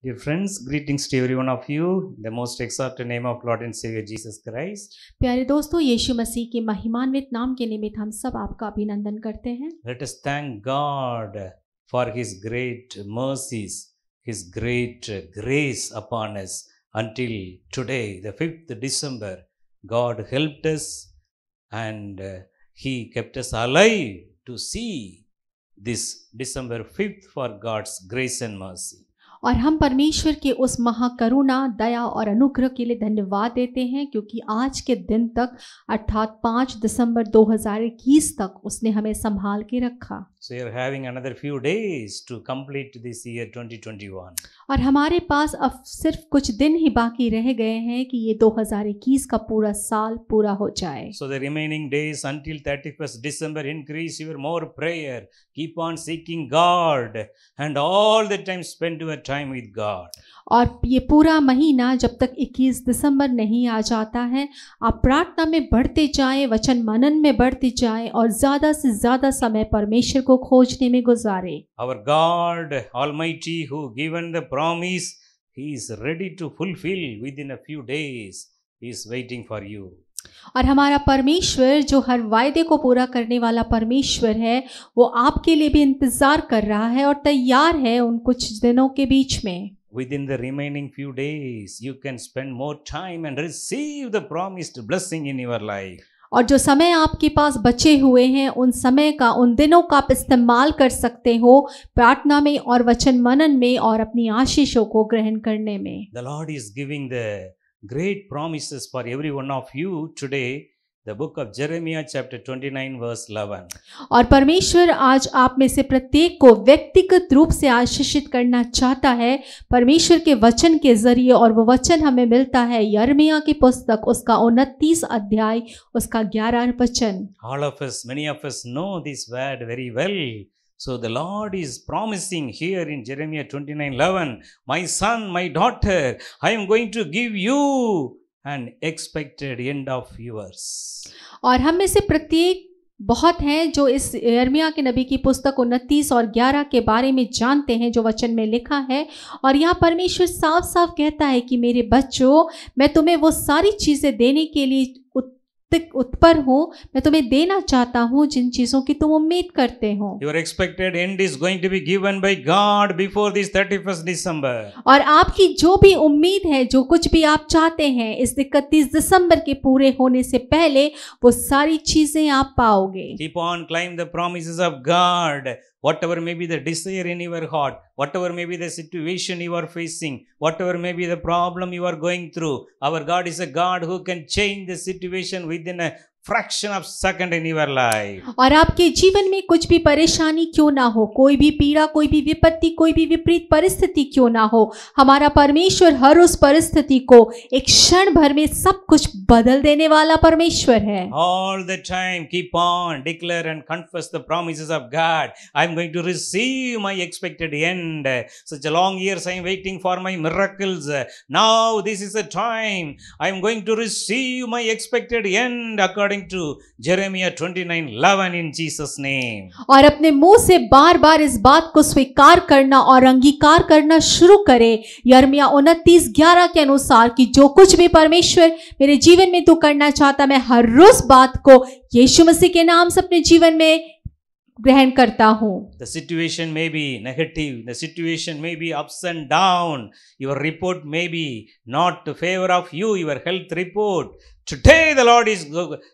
Dear friends, greetings to every one of you in the most exalted name of Lord and Savior Jesus Christ. प्यारे दोस्तों, यीशु मसीह के महिमान्वित नाम के निमित्त हम सब आपका अभिनंदन करते हैं। Let us thank God for His great mercies, His great grace upon us until today, the 5th December. God helped us and He kept us alive to see this December 5th for God's grace and mercy. और हम परमेश्वर के उस महाकरुणा, दया और अनुग्रह के लिए धन्यवाद देते हैं, क्योंकि आज के दिन तक अर्थात 5 दिसंबर 2021 तक उसने हमें संभाल के रखा। So we are having another few days to complete this year 2021. और हमारे पास अब सिर्फ कुछ दिन ही बाकी रह गए हैं कि ये 2021 का पूरा साल पूरा हो जाए। So the remaining days until 31st December, increase your more prayer. Keep on seeking God and all the time spend your time with God. और ये पूरा महीना जब तक 21 दिसंबर नहीं आ जाता है, आप प्रार्थना में बढ़ते जाएं, वचन मनन में बढ़ते जाएं और ज़्यादा से ज़्यादा समय परमेश्वर को खोजने में गुजारें। Our God Almighty who given the promise, He is ready to fulfill within a few days. He is waiting for you. और हमारा परमेश्वर जो हर वायदे को पूरा करने वाला परमेश्वर है, वो आपके लिए भी इंतज़ार कर रहा है और तैयार है उन कुछ दिनों के बीच में। Within the remaining few days, you can spend more time and receive the promised blessing in your life. और जो समय आपके पास बचे हुए हैं, उन समय का, उन दिनों का आप इस्तेमाल कर सकते हो प्रार्थना में और वचन मनन में और अपनी आशीषों को ग्रहण करने में। The Lord is giving the great promises for every one of you today. The book of Jeremiah chapter 29 verse 11. और परमेश्वर आज आप में से प्रत्येक को व्यक्तिगत रूप से आशीषित करना चाहता है परमेश्वर के वचन के जरिए, और वो वचन हमें मिलता है यिर्मयाह की पुस्तक उसका 29 अध्याय उसका 11 वचन। All of us, many of us know this word very well. So the Lord is promising here in Jeremiah 29:11, my son, my daughter, I am going to give you an expected end of yours. और हम में से प्रत्येक बहुत हैं जो इस यिर्मयाह के नबी की पुस्तक 29 और 11 के बारे में जानते हैं जो वचन में लिखा है। और यहाँ परमेश्वर साफ साफ कहता है कि मेरे बच्चों, मैं तुम्हें वो सारी चीज़ें देने के लिए उत्पर हूँ, मैं तुम्हें देना चाहता हूँ जिन चीज़ों की तुम उम्मीद करते हो। Your expected end is going to be given by God before this 31st December. और आपकी जो भी उम्मीद है, जो कुछ भी आप चाहते हैं, इस 31 दिसंबर के पूरे होने से पहले वो सारी चीज़ें आप पाओगे। Keep on climb the promises of God. Whatever may be the desire in your heart, whatever may be the situation you are facing, whatever may be the problem you are going through, our God is a God who can change the situation within a fraction of second in your life. और आपके जीवन में कुछ भी परेशानी क्यों ना हो, कोई भी पीड़ा, कोई भी विपत्ति, कोई भी विपरीत परिस्थिति क्यों ना हो, हमारा परमेश्वर हर उस परिस्थिति को एक क्षण भर में सब कुछ बदल देने वाला परमेश्वर है। All the time keep on declare and confess the promises of God. I am going to receive my expected end. Such a long years I am waiting for my miracles. Now this is the time I am going to receive my expected end according to Jeremiah 29:11 in Jesus name. और अपने मुंह से बार बार इस बात को स्वीकार करना और अंगीकार करना शुरू करें यिर्मयाह 29:11 के अनुसार कि जो कुछ भी परमेश्वर मेरे जीवन में तू करना चाहता, मैं हर रोज बात को यीशु मसीह के नाम से अपने जीवन में ग्रहण करता हूँ। The situation may be negative, the situation may be ups and down, your report may be not in favor of you, your health report. Today the Lord is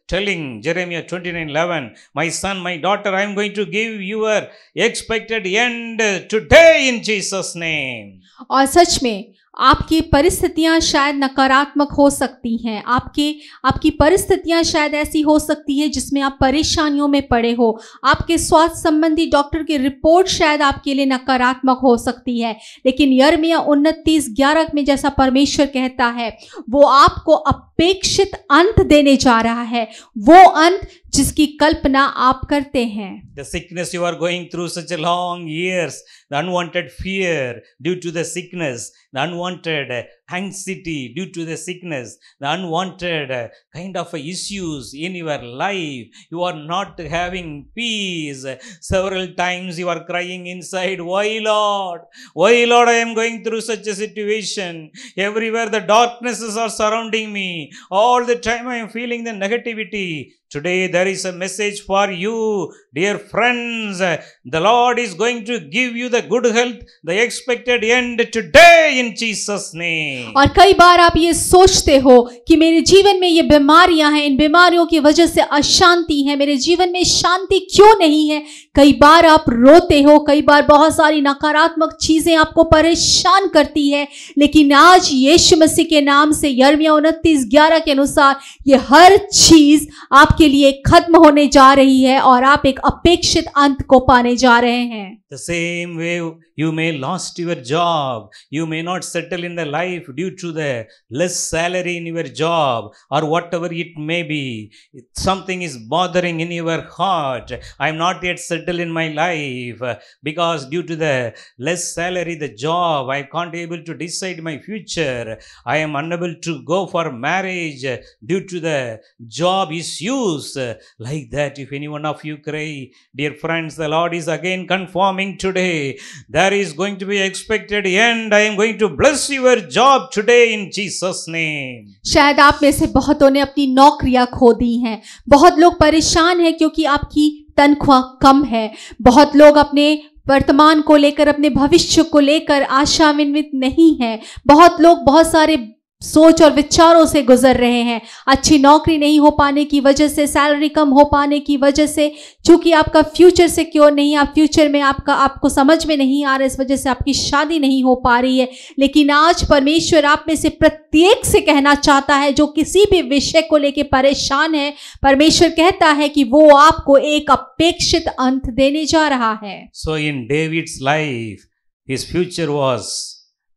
telling Jeremiah 29:11, my son, my daughter, I am going to give your expected end today in Jesus name. और सच में आपकी परिस्थितियां शायद नकारात्मक हो सकती हैं, आपकी परिस्थितियां शायद ऐसी हो सकती है जिसमें आप परेशानियों में पड़े हो, आपके स्वास्थ्य संबंधी डॉक्टर की रिपोर्ट शायद आपके लिए नकारात्मक हो सकती है, लेकिन यिर्मयाह 29:11 में जैसा परमेश्वर कहता है वो आपको अपेक्षित अंत देने जा रहा है, वो अंत जिसकी कल्पना आप करते हैं। The sickness you are going through such a long years, the unwanted fear due to the sickness, the unwanted anxiety, due to the sickness, the unwanted kind of issues in your life, you are not having peace. Several times you are crying inside, why Lord? Why Lord I am going through such a situation? Everywhere the darknesses are surrounding me. All the time I am feeling the negativity. Today there is a message for you, dear friends. The Lord is going to give you the good health, the expected end today in Jesus' name. और कई बार आप ये सोचते हो कि मेरे जीवन में ये बीमारियां हैं, इन बीमारियों की वजह से अशांति है, मेरे जीवन में शांति क्यों नहीं है। कई बार आप रोते हो, कई बार बहुत सारी नकारात्मक चीजें आपको परेशान करती है, लेकिन आज यीशु मसीह के नाम से यिर्मयाह 29:11 के अनुसार ये हर चीज आपके लिए खत्म होने जा रही है और आप एक अपेक्षित अंत को पाने जा रहे हैं। The same way you may lost your job, you may not settle in the life due to the less salary in your job or whatever it may be. Something is bothering in your heart. I am not yet settled in my life because due to the less salary, the job, I can't able to decide my future. I am unable to go for marriage due to the job issues. Like that, if any one of you cry, dear friends, the Lord is again confirming today. There is going to be expected end. I am going to bless your job today in Jesus' name. शायद आप में से बहुतों ने अपनी नौकरियां खो दी हैं। बहुत लोग परेशान हैं क्योंकि आपकी तनख्वाह कम है। बहुत लोग अपने वर्तमान को लेकर, अपने भविष्य को लेकर आशान्वित नहीं हैं। बहुत लोग बहुत सारे सोच और विचारों से गुजर रहे हैं। अच्छी नौकरी नहीं हो पाने की वजह से, सैलरी कम हो पाने की वजह से, चूंकि आपका फ्यूचर सिक्योर नहीं, आप फ्यूचर में आपको समझ में नहीं आ रहा, इस वजह से आपकी शादी नहीं हो पा रही है। लेकिन आज परमेश्वर आप में से प्रत्येक से कहना चाहता है, जो किसी भी विषय को लेकर परेशान है, परमेश्वर कहता है कि वो आपको एक अपेक्षित अंत देने जा रहा है। So in David's life, his future was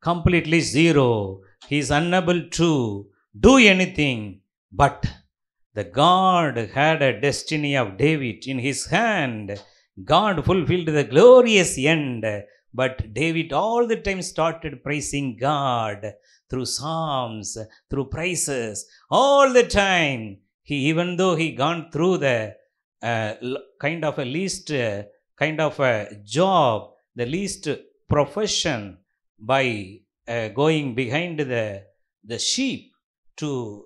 completely zero. He is unable to do anything, but the God had a destiny of David in his hand. God fulfilled the glorious end, but David all the time started praising God through psalms, through praises, all the time. Even though he gone through the kind of a least kind of a job, the least profession by going behind the sheep to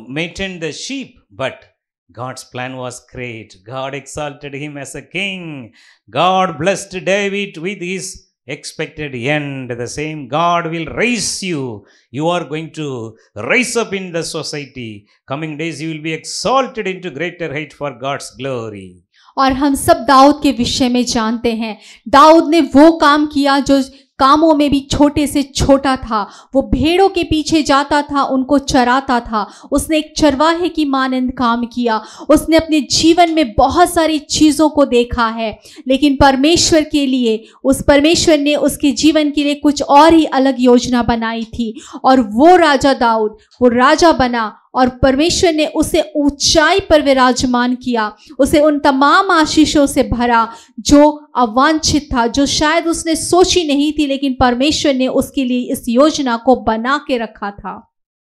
maintain the sheep, but God's plan was great. God exalted him as a king. God blessed David with his expected end. The same God will raise you. You are going to rise up in the society. Coming days you will be exalted into greater height for God's glory. और हम सब दाऊद के विषय में जानते हैं। दाऊद ने वो काम किया जो कामों में भी छोटे से छोटा था। वो भेड़ों के पीछे जाता था, उनको चराता था। उसने एक चरवाहे की मानंद काम किया। उसने अपने जीवन में बहुत सारी चीज़ों को देखा है, लेकिन परमेश्वर के लिए, उस परमेश्वर ने उसके जीवन के लिए कुछ और ही अलग योजना बनाई थी। और वो राजा दाऊद, वो राजा बना और परमेश्वर ने उसे ऊंचाई पर विराजमान किया। उसे उन तमाम आशीषों से भरा जो अवांछित था, जो शायद उसने सोची नहीं थी, लेकिन परमेश्वर ने उसके लिए इस योजना को बना के रखा था।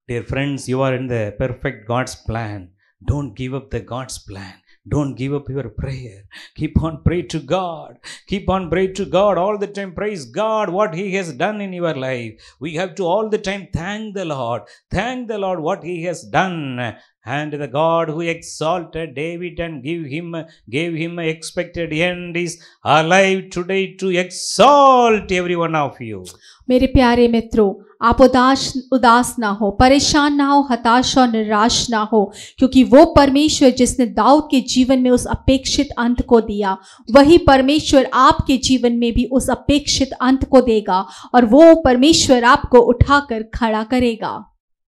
Dear friends, you are in the perfect God's plan. Don't give up the God's plan. Don't give up your prayer. Keep on pray to God. Keep on pray to God. All the time praise God what He has done in your life. We have to all the time thank the Lord. Thank the Lord what He has done. And the God who exalted David and gave him expected end is alive today to exalt every one of you. मेरे प्यारे मित्रों, आप उदास ना हो, परेशान ना हो, हताश और निराश ना हो, क्योंकि वो परमेश्वर जिसने दाऊद के जीवन में उस अपेक्षित अंत को दिया, वही परमेश्वर आपके जीवन में भी उस अपेक्षित अंत को देगा और वो परमेश्वर आपको उठाकर खड़ा करेगा।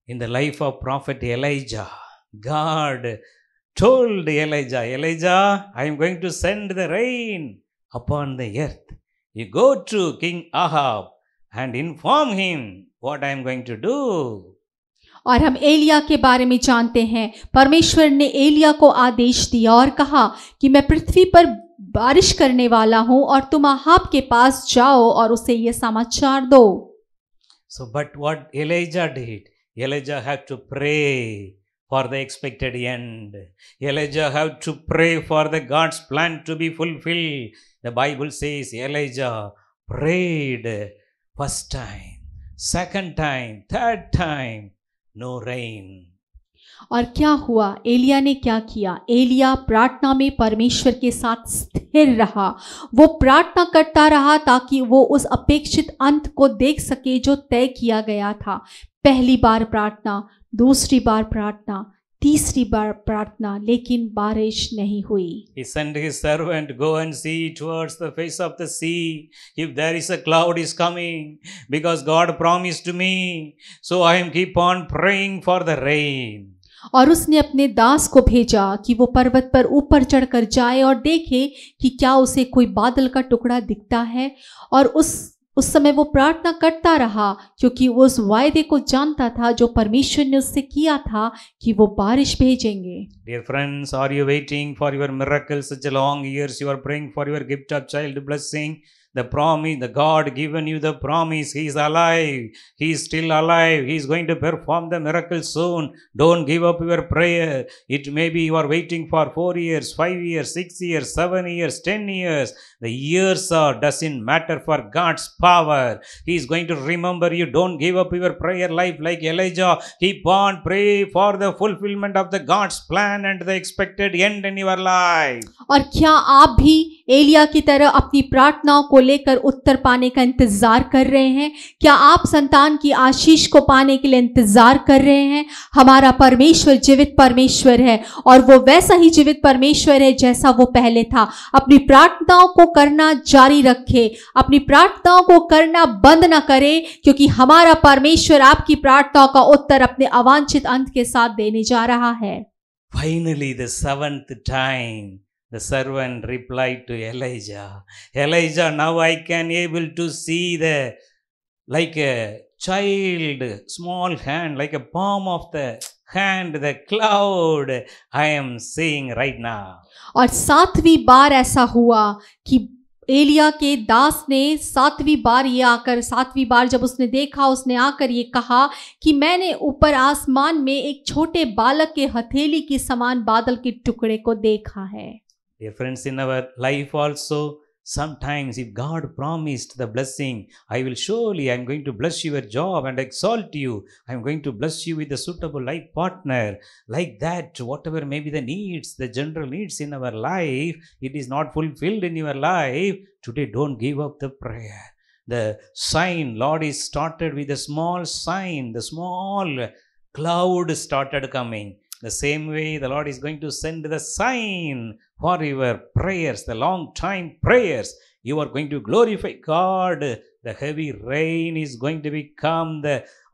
In the life of prophet Elijah, God told Elijah, I am going to send the rain upon the earth. You go to King Ahab and inform him what I am going to do. और हम एलिया के बारे में जानते हैं, परमेश्वर ने एलिया को आदेश दिया और कहा कि मैं पृथ्वी पर बारिश करने वाला हूं और तुम आहाब के पास जाओ और उसे ये समाचार दो। So, but what Elijah did, Elijah had to pray for the expected end. Elijah had to pray for the God's plan to be fulfilled. The Bible says Elijah prayed first time, second time, third time, no rain. और क्या हुआ, एलिया ने क्या किया? एलिया प्रार्थना में परमेश्वर के साथ स्थिर रहा। वो प्रार्थना करता रहा ताकि वो उस अपेक्षित अंत को देख सके जो तय किया गया था। पहली बार प्रार्थना, दूसरी बार प्रार्थना, तीसरी बार प्रार्थना, लेकिन बारिश नहीं हुई। He sent his servant, go and see towards the face of the sea if there is a cloud is coming, because God promised me, so I am keep on praying for the rain. और उसने अपने दास को भेजा कि वो पर्वत पर ऊपर चढ़कर जाए और देखे कि क्या उसे कोई बादल का टुकड़ा दिखता है। और उस समय वो प्रार्थना करता रहा, क्योंकि वो उस वायदे को जानता था जो परमेश्वर ने उससे किया था कि वो बारिश भेजेंगे। Dear friends, are you waiting for your miracle? Such a long years you are praying for your gift of child blessing. The promise, the God given you the promise, He is alive, He is still alive, He is going to perform the miracle soon. Don't give up your prayer. It may be you are waiting for 4 years, 5 years, 6 years, 7 years, 10 years. The years doesn't matter for God's power. He is going to remember you. Don't give up your prayer life like Elijah. Keep on pray for the fulfillment of the God's plan and the expected end in your life. और क्या आप भी एलिया की तरह अपनी प्रार्थनाओं को लेकर उत्तर पाने का इंतजार कर रहे हैं? क्या आप संतान की आशीष को पाने के लिए इंतजार कर रहे हैं? हमारा परमेश्वर जीवित परमेश्वर है और वो वैसा ही जीवित परमेश्वर है जैसा वो पहले था। अपनी प्रार्थनाओं को करना जारी रखे, अपनी प्रार्थनाओं को करना बंद ना करे, क्योंकि हमारा परमेश्वर आपकी प्रार्थनाओं का उत्तर अपने अवांछित अंत के साथ देने जा रहा है। Finally, the seventh time, the servant replied to Elijah, Elijah, now I can able to see the, like a child, small hand, like a palm of the hand, the cloud I am seeing right now. और सातवीं बार ऐसा हुआ कि एलिया के दास ने सातवीं बार जब उसने देखा, उसने आकर ये कहा कि मैंने ऊपर आसमान में एक छोटे बालक के हथेली के समान बादल के टुकड़े को देखा है। Dear friends, in our life also, sometimes if God promised the blessing, I will surely, I am going to bless your job and exalt you. I am going to bless you with a suitable life partner. Like that, whatever may be the needs, the general needs in our life, it is not fulfilled in your life. Today, don't give up the prayer. The sign, Lord is started with a small sign. The small cloud started coming. The same way the Lord is going to send the sign for your prayers, the long time prayers. You are going to glorify God. The heavy rain is going to become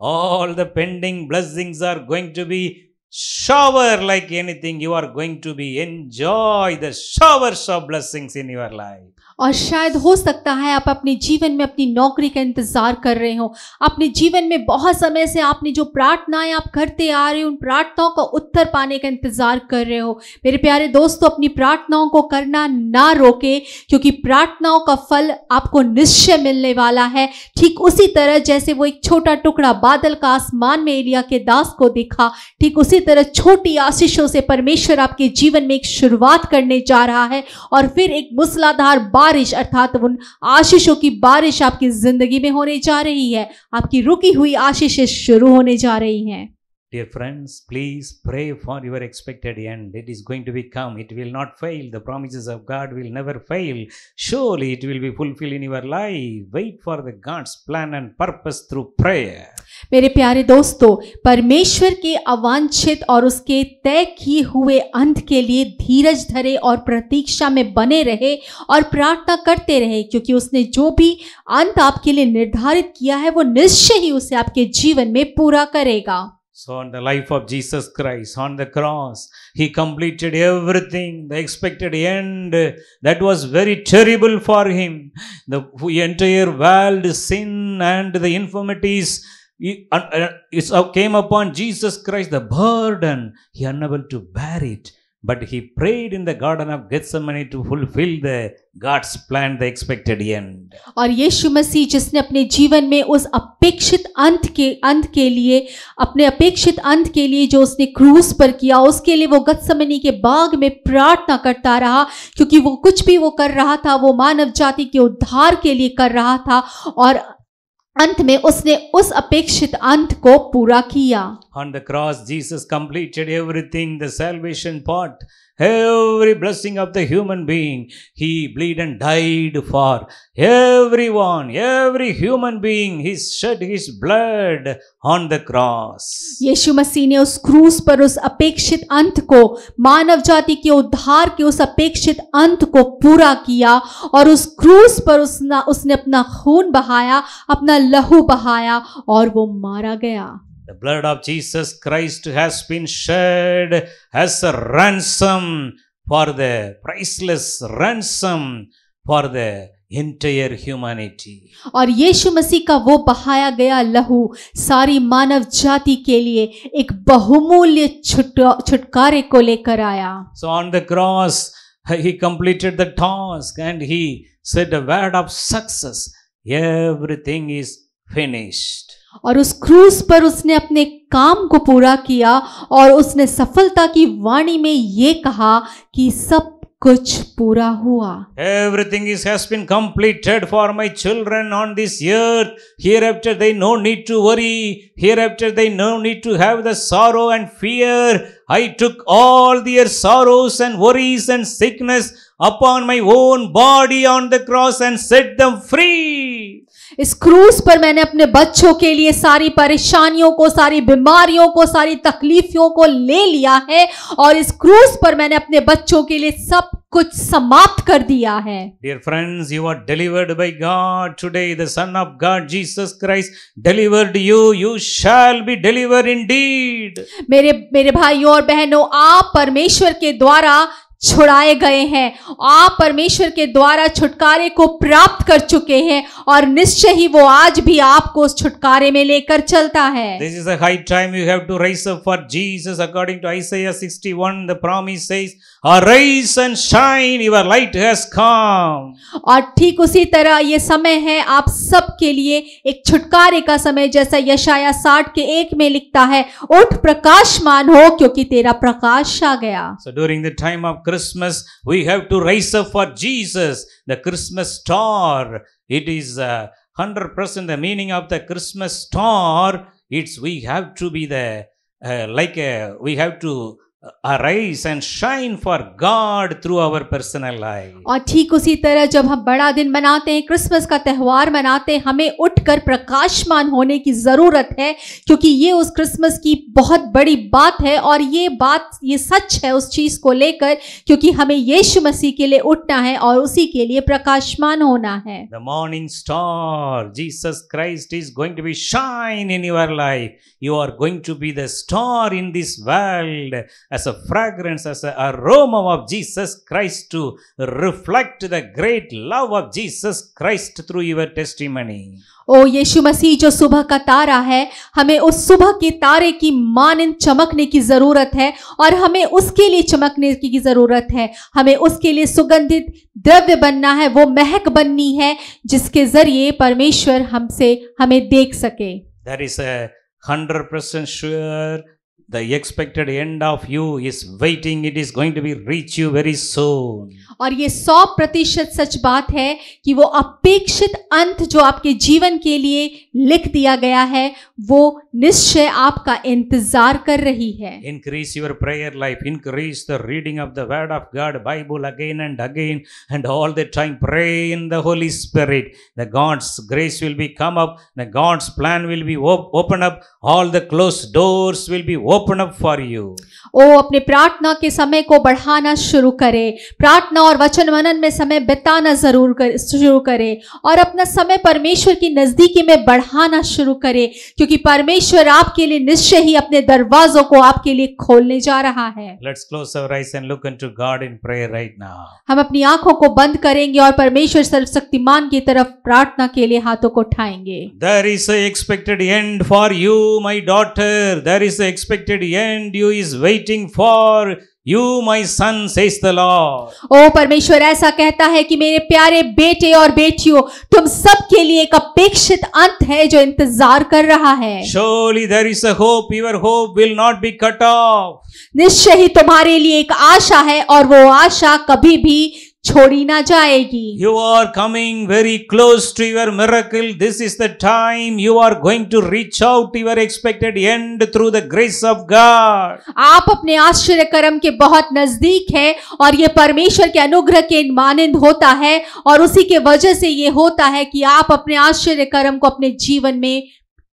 all the pending blessings are going to be shower like anything. You are going to be enjoy the showers of blessings in your life. और शायद हो सकता है आप अपने जीवन में अपनी नौकरी का इंतजार कर रहे हो। अपने जीवन में बहुत समय से आपने जो प्रार्थनाएं आप करते आ रहे हो, उन प्रार्थनाओं का उत्तर पाने का इंतजार कर रहे हो। मेरे प्यारे दोस्तों, अपनी प्रार्थनाओं को करना ना रोके, क्योंकि प्रार्थनाओं का फल आपको निश्चय मिलने वाला है। ठीक उसी तरह जैसे वो एक छोटा टुकड़ा बादल का आसमान में एलिया के दास को दिखा, ठीक उसी तरह छोटी आशीषों से परमेश्वर आपके जीवन में एक शुरुआत करने जा रहा है और फिर एक मूसलाधार बारिश अर्थात उन आशीषों की बारिश आपकी जिंदगी में होने जा रही है। आपकी रुकी हुई आशीषें शुरू होने जा रही हैं। Dear friends, please pray for your expected end. It is going to become. It will not fail. The promises of God will never fail. Surely it will be fulfilled in your life. Wait for the God's plan and purpose through prayer. मेरे प्यारे दोस्तों, परमेश्वर के अवांछित और उसके तय किए हुए अंत के लिए धीरज धरे और प्रतीक्षा में बने रहे और प्रार्थना करते रहे, क्योंकि उसने जो भी अंत आपके लिए निर्धारित किया है वो निश्चय ही उसे आपके जीवन में पूरा करेगा। So on the life of Jesus Christ, on the cross, He completed everything, the expected end that was very terrible for Him. The entire world, sin and the infirmities, it came upon Jesus Christ, the burden, He unable to bear it. but he prayed in the Garden of Gethsemane to fulfill the God's plan, the expected end. और यीशु मसीह जिसने अपने जीवन में उस अपेक्षित अंत के लिए अपने अपेक्षित अंत के लिए जो उसने क्रूस पर किया, उसके लिए वो गत्समनी के बाग में प्रार्थना करता रहा, क्योंकि वो कुछ भी वो कर रहा था वो मानव जाति के उद्धार के लिए कर रहा था, और अंत में उसने उस अपेक्षित अंत को पूरा किया। On the cross, Jesus completed everything, the salvation part, every blessing of the human being. He bled and died for everyone, every human being. He shed his blood on the cross. यीशु मसीह ने उस क्रूस पर उस अपेक्षित अंत को, मानव जाति के उद्धार के उस अपेक्षित अंत को पूरा किया, और उस क्रूस पर उसने अपना खून बहाया, अपना लहू बहाया, और वो मारा गया। The blood of Jesus Christ has been shed as a ransom for the priceless ransom for the entire humanity. और यीशु मसीह का वो बहाया गया लहू सारी मानव जाति के लिए एक बहुमूल्य छुटकारे को लेकर आया। So on the cross, he completed the task and he said a word of success. Everything is finished. और उस क्रूस पर उसने अपने काम को पूरा किया, और उसने सफलता की वाणी में ये कहा कि सब कुछ पूरा हुआ। Everything has been completed for my children on this earth. Hereafter they no need to worry. Hereafter they no need to have the sorrow and fear. I took all their sorrows and worries and sickness upon my own body on the cross and set them free. इस क्रूस पर मैंने अपने बच्चों के लिए सारी परेशानियों को, सारी बीमारियों को, सारी तकलीफों को ले लिया है, और इस क्रूस पर मैंने अपने बच्चों के लिए सब कुछ समाप्त कर दिया है। Dear friends, you are delivered by God today. The Son of God, Jesus Christ, delivered you. You shall be delivered indeed. मेरे भाइयों और बहनों, आप परमेश्वर के द्वारा छुड़ाए गए हैं, आप परमेश्वर के द्वारा छुटकारे को प्राप्त कर चुके हैं, और निश्चय ही वो आज भी आपको उस छुटकारे में लेकर चलता है। This is a high time you have to rise up for Jesus. According to Isaiah 61, the promise says, arise and shine, your light has come. और ठीक उसी तरह ये समय है आप सब के लिए एक छुटकारे का समय, जैसा यशाया 60 के 1 में लिखता है, उठ प्रकाशमान हो क्योंकि तेरा प्रकाश आ गया। So during the time of Christmas, we have to rise up for Jesus. The Christmas star, it is 100% the meaning of the Christmas star. It's we have to be the we have to arise and shine for God through our personal life. और ठीक उसी तरह जब हम बड़ा दिन मनाते हैं, क्रिसमस का त्यौहार मनाते हैं, हमें उठकर प्रकाशमान होने की जरूरत है, क्योंकि ये उस क्रिसमस की बहुत बड़ी बात है, और ये सच है उस चीज को लेकर, क्योंकि हमें यीशु मसीह के लिए उठना है और उसी के लिए प्रकाशमान होना है। The morning star, Jesus Christ is going to be shine in your life. You are going to be the star in this world, as a fragrance, as an aroma of Jesus Christ, to reflect the great love of Jesus Christ through your testimony. ओ यीशु मसीह जो सुबह का तारा है, हमें उस सुबह के तारे की मानिंद चमकने की जरूरत है, और हमें उसके लिए चमकने की जरूरत है। हमें उसके लिए सुगंधित द्रव्य बनना है, वो महक बननी है जिसके जरिए परमेश्वर हमें देख सके। That is a 100% sure. The expected end of you is waiting. It is going to be reach you very soon. और ये 100% सच बात है कि वो अपेक्षित अंत जो आपके जीवन के लिए लिख दिया गया है, वो निश्चय आपका इंतजार कर रही है। Increase your prayer life. Increase the reading of the Word of God, Bible again and again, and all the time pray in the Holy Spirit. The God's grace will be come up. The God's plan will be open up. All the closed doors will be open up for you. ओ अपने प्रार्थना के समय को बढ़ाना शुरू करे, प्रार्थना और वचन मनन में समय बिताना शुरू करे, और अपना समय परमेश्वर की नजदीकी में बढ़ाना शुरू करे, क्योंकि परमेश्वर आपके लिए निश्चय ही अपने दरवाजों को आपके लिए खोलने जा रहा है। Let's close our eyes and look unto God in prayer right now. हम अपनी आंखों को बंद करेंगे और परमेश्वर सर्वशक्तिमान की तरफ प्रार्थना के लिए हाथों को उठाएंगे। There is a expected end for you, my daughter. There is a expected end you is waiting for You, my son, says the Lord. ओ परमेश्वर ऐसा कहता है कि मेरे प्यारे बेटे और बेटियों, तुम सबके लिए एक अपेक्षित अंत है जो इंतजार कर रहा है। Surely there is a hope. Your hope will not be cut off. निश्चय ही तुम्हारे लिए एक आशा है और वो आशा कभी भी छोड़ी ना जाएगी। You are coming very close to your miracle. This is the time you are going to reach out to your expected end through the grace of God. आप अपने आश्चर्य कर्म के बहुत नजदीक है और ये परमेश्वर के अनुग्रह के मानंद होता है और उसी के वजह से ये होता है कि आप अपने आश्चर्य कर्म को अपने जीवन में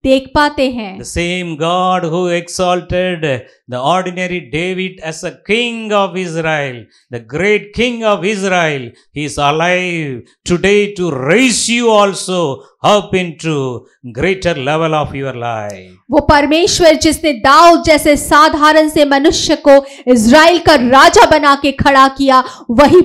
देख पाते हैं। The same God who exalted the ordinary David as a king of Israel, the great king of Israel, he is alive today to raise you also up into greater level of your life. वो परमेश्वर जिसने दाऊद जैसे साधारण से मनुष्य को Israel का राजा बना के खड़ा किया, वही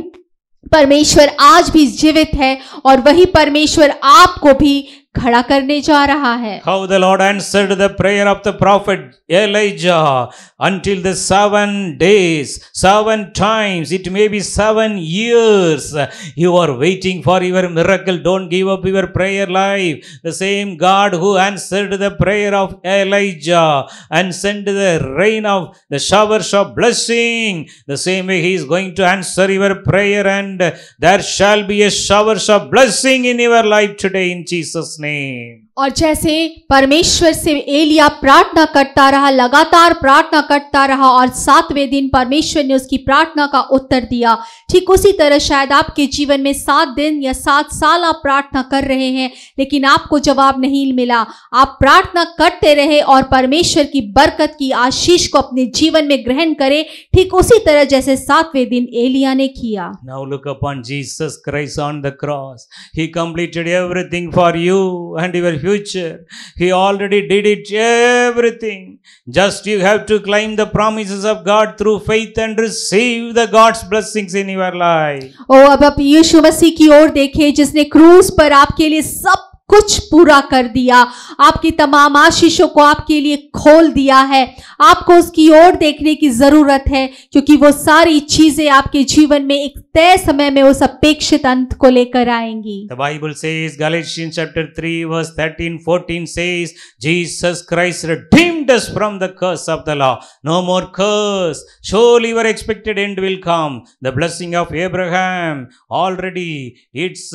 परमेश्वर आज भी जीवित है और वही परमेश्वर आपको भी खड़ा करने जा रहा है। How the Lord answered the prayer of the prophet Elijah until the 7 days, 7 times, it may be 7 years. You are waiting for your miracle. Don't give up your prayer life. The same God who answered the prayer of Elijah and sent the rain of the showers of blessing, the same way He is going to answer your prayer, and there shall be a showers of blessing in your life today in Jesus' name. और जैसे परमेश्वर से एलिया प्रार्थना करता रहा, लगातार प्रार्थना करता रहा और 7वें दिन परमेश्वर ने उसकी प्रार्थना का उत्तर दिया, ठीक उसी तरह शायद आपके जीवन में 7 दिन या 7 साल आप प्रार्थना कर रहे हैं लेकिन आपको जवाब नहीं मिला। आप प्रार्थना करते रहे और परमेश्वर की बरकत की आशीष को अपने जीवन में ग्रहण करें, ठीक उसी तरह जैसे 7वें दिन एलिया ने किया। Now look upon Jesus Christ on the cross. He completed everything for you and your future. He already did it, everything. Just you have to claim the promises of God through faith and receive the God's blessings in your life. ओ अब आप यीशु मसीह की ओर देखें जिसने क्रूस पर आपके लिए सब कुछ पूरा कर दिया, आपकी तमाम आशीषों को आपके लिए खोल दिया है। आपको उसकी ओर देखने की जरूरत है क्योंकि वो सारी चीजें आपके जीवन में एक तय समय में उस अपेक्षित अंत को लेकर आएंगी। The Bible says, Galatians chapter 3 verse 13-14 says, Jesus Christ redeemed us from the curse of the law. No more curse. Surely your expected end will come. The blessing of Abraham already it's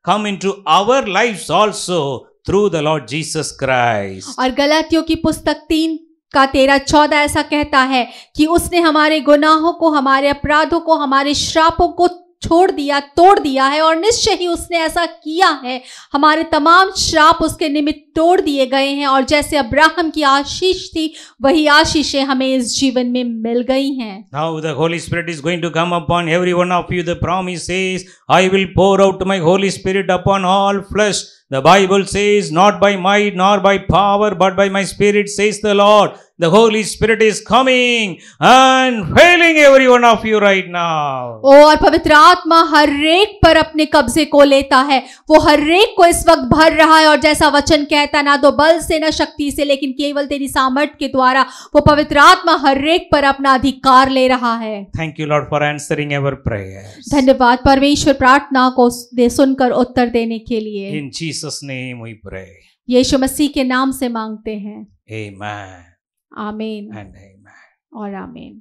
come into our lives also through the Lord Jesus Christ. और गलातियों की पुस्तक 3:13-14 ऐसा कहता है कि उसने हमारे गुनाहों को, हमारे अपराधों को, हमारे श्रापों को छोड़ दिया, तोड़ दिया है और निश्चय ही उसने ऐसा किया है। हमारे तमाम श्राप उसके निमित्त तोड़ दिए गए हैं और जैसे अब्राहम की आशीष थी वही आशीषें हमें इस जीवन में मिल गई हैं। Now the Holy Spirit is going to come upon every one of you. The promise says, I will pour out my Holy Spirit upon all flesh. The Bible says, not by might nor by power, but by my Spirit, says the Lord. The Holy Spirit is coming and filling every one of you right now. और पवित्र आत्मा हर एक पर अपने कब्जे को लेता है, वो हर एक को इस वक्त भर रहा है और जैसा वचन कहता, ना तो बल से ना शक्ति से लेकिन केवल तेरी सामर्थ के द्वारा वो पवित्र आत्मा हर एक पर अपना अधिकार ले रहा है। Thank you, Lord, for answering our prayers. धन्यवाद परमेश्वर प्रार्थना को सुनकर उत्तर देने के लिए। In Jesus' name we pray. यीशु मसीह के नाम से मांगते हैं, Amen आमीन and amen. और आमीन।